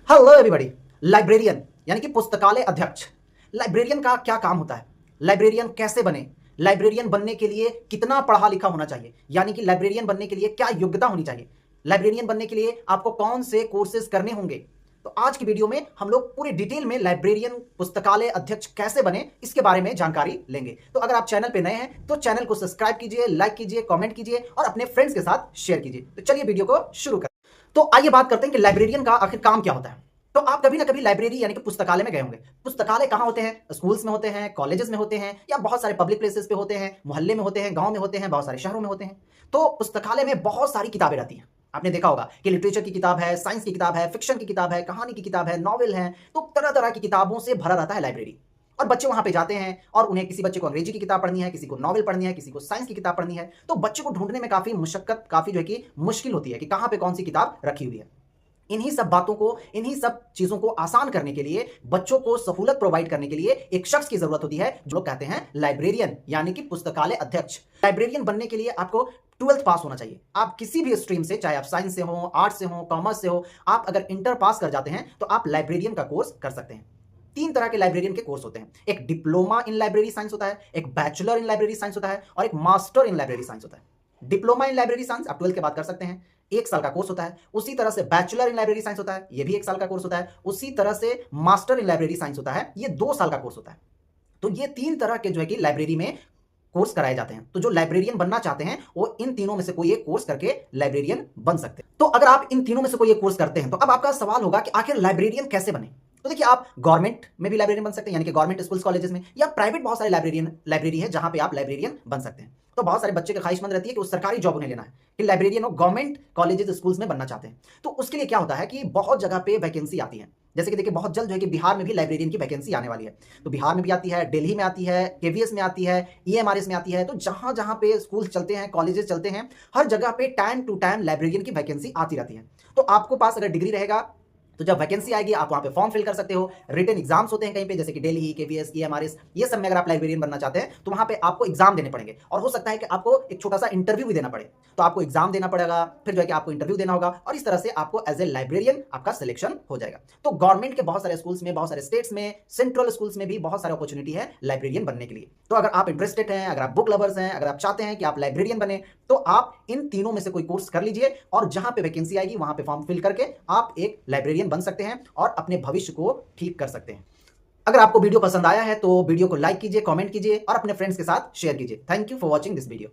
Hello everybody. Librarian यानी कि पुस्तकालय अध्यक्ष। लाइब्रेरियन का क्या काम होता है? लाइब्रेरियन कैसे बने? लाइब्रेरियन बनने के लिए कितना पढ़ा लिखा होना चाहिए, यानी कि लाइब्रेरियन बनने के लिए क्या योग्यता होनी चाहिए? लाइब्रेरियन बनने के लिए आपको कौन से कोर्सेज करने होंगे? तो आज की वीडियो में हम लोग पूरी डिटेल में लाइब्रेरियन पुस्तकालय अध्यक्ष कैसे बने इसके बारे में जानकारी लेंगे। तो अगर आप चैनल पे नए हैं तो चैनल को सब्सक्राइब कीजिए, लाइक कीजिए, कमेंट कीजिए और अपने फ्रेंड्स के साथ शेयर कीजिए। तो चलिए वीडियो को शुरू करें। तो आइए बात करते हैं कि लाइब्रेरियन का आखिर काम क्या होता है। तो आप कभी ना कभी लाइब्रेरी यानी कि पुस्तकालय में गए होंगे। पुस्तकालय कहाँ होते हैं? स्कूल्स में होते हैं, कॉलेजेस में होते हैं, या बहुत सारे पब्लिक प्लेसेस पे होते हैं, मोहल्ले में होते हैं, गांव में होते हैं, बहुत सारे शहरों में होते हैं। तो पुस्तकालय में बहुत सारी किताबें रहती हैं। आपने देखा होगा कि लिटरेचर की किताब है, साइंस की किताब है, फिक्शन की किताब है, कहानी की किताब है, नॉवेल है। तो तरह तरह की किताबों से भरा रहता है लाइब्रेरी। और बच्चे वहां पे जाते हैं और उन्हें किसी बच्चे को अंग्रेजी की किताब पढ़नी है, किसी को नॉवेल पढ़नी है, किसी को साइंस की किताब पढ़नी है। तो बच्चे को ढूंढने में काफी मुशक्कत, काफी जो है कि मुश्किल होती है कि कहां पे कौन सी किताब रखी हुई है। इन्हीं सब बातों को, इन्हीं सब चीजों को आसान करने के लिए, बच्चों को सहूलत प्रोवाइड करने के लिए एक शख्स की जरूरत होती है जो कहते हैं लाइब्रेरियन यानी कि पुस्तकालय अध्यक्ष। लाइब्रेरियन बनने के लिए आपको 12th पास होना चाहिए। आप किसी भी स्ट्रीम से, चाहे आप साइंस से हो, आर्ट्स से हो, कॉमर्स से हो, आप अगर इंटर पास कर जाते हैं तो आप लाइब्रेरियन का कोर्स कर सकते हैं। 3 तरह के लाइब्रेरियन के कोर्स होते हैं। एक डिप्लोमा इन लाइब्रेरी साइंस होता है, एक बैचलर इन लाइब्रेरी साइंस होता है और एक मास्टर इन लाइब्रेरी साइंस होता है। डिप्लोमा इन लाइब्रेरी साइंस आप 12th के बाद कर सकते हैं, 1 साल का कोर्स होता है। उसी तरह से बैचलर इन लाइब्रेरी साइंस होता है, यह भी 1 साल का कोर्स होता है। उसी तरह से मास्टर इन लाइब्रेरी साइंस होता है, यह 2 साल का कोर्स होता है। तो ये 3 तरह के जो है कि लाइब्रेरी में कोर्स कराए जाते हैं। तो जो लाइब्रेरियन बनना चाहते हैं वो इन तीनों में से कोई एक कोर्स करके लाइब्रेरियन बन सकते हैं। तो अगर आप इन तीनों में से कोई एक कोर्स करते हैं तो अब आपका सवाल होगा कि आखिर लाइब्रेरियन कैसे बने। तो देखिए, आप गवर्नमेंट में भी लाइब्रेरियन बन सकते हैं, यानी कि गवर्नमेंट स्कूल्स कॉलेजेस में, या प्राइवेट बहुत सारे लाइब्रेरी है जहां पे आप लाइब्रेरियन बन सकते हैं। तो बहुत सारे बच्चे की ख्वाहिशमंद रहती है कि वो सरकारी जॉब उन्हें लेना है, कि लाइब्रेरियन हो, गवर्नमेंट कॉलेजेस स्कूल्स में बनना चाहते हैं। तो उसके लिए क्या होता है कि बहुत जगह पे वैकेंसी आती है। जैसे कि देखिए, बहुत जल्द जो है कि बिहार में भी लाइब्रेरियन की वैकेंसी आने वाली है। तो बिहार में भी आती है, दिल्ली में आती है, केवीएस में आती है, ईएमआरएस में आती है। तो जहां जहां पे स्कूल चलते हैं, कॉलेजेस चलते हैं, हर जगह पे टाइम टू टाइम लाइब्रेरियन की वैकेंसी आती रहती है। तो आपको पास अगर डिग्री रहेगा तो जब वैकेंसी आएगी आप वहां पे फॉर्म फिल कर सकते हो। रिटन एग्जाम्स होते हैं कहीं पे, जैसे कि दिल्ली, केवीएस, ईएमआरएस, ये सब में अगर आप लाइब्रेरियन बनना चाहते हैं तो वहां पे आपको एग्जाम देने पड़ेंगे और हो सकता है कि आपको एक छोटा सा इंटरव्यू भी देना पड़े। तो आपको एग्जाम देना पड़ेगा, फिर जो है कि आपको इंटरव्यू देना होगा और इस तरह से आपको एज ए लाइब्रेरियन आपका सिलेक्शन हो जाएगा। तो गवर्नमेंट के बहुत सारे स्कूल्स में, बहुत सारे स्टेट्स में, सेंट्रल स्कूल्स में भी बहुत सारे अपॉर्चुनिटी है लाइब्रेरियन बनने के लिए। तो अगर आप इंटरेस्टेड हैं, अगर आप बुक लवर्स हैं, अगर आप चाहते हैं कि आप लाइब्रेरियन बने, तो आप इन तीनों में से कोई कोर्स कर लीजिए और जहां पे वैकेंसी आएगी वहां पे फॉर्म फिल करके आप एक लाइब्रेरियन बन सकते हैं और अपने भविष्य को ठीक कर सकते हैं। अगर आपको वीडियो पसंद आया है तो वीडियो को लाइक कीजिए, कमेंट कीजिए और अपने फ्रेंड्स के साथ शेयर कीजिए। Thank you for watching this video.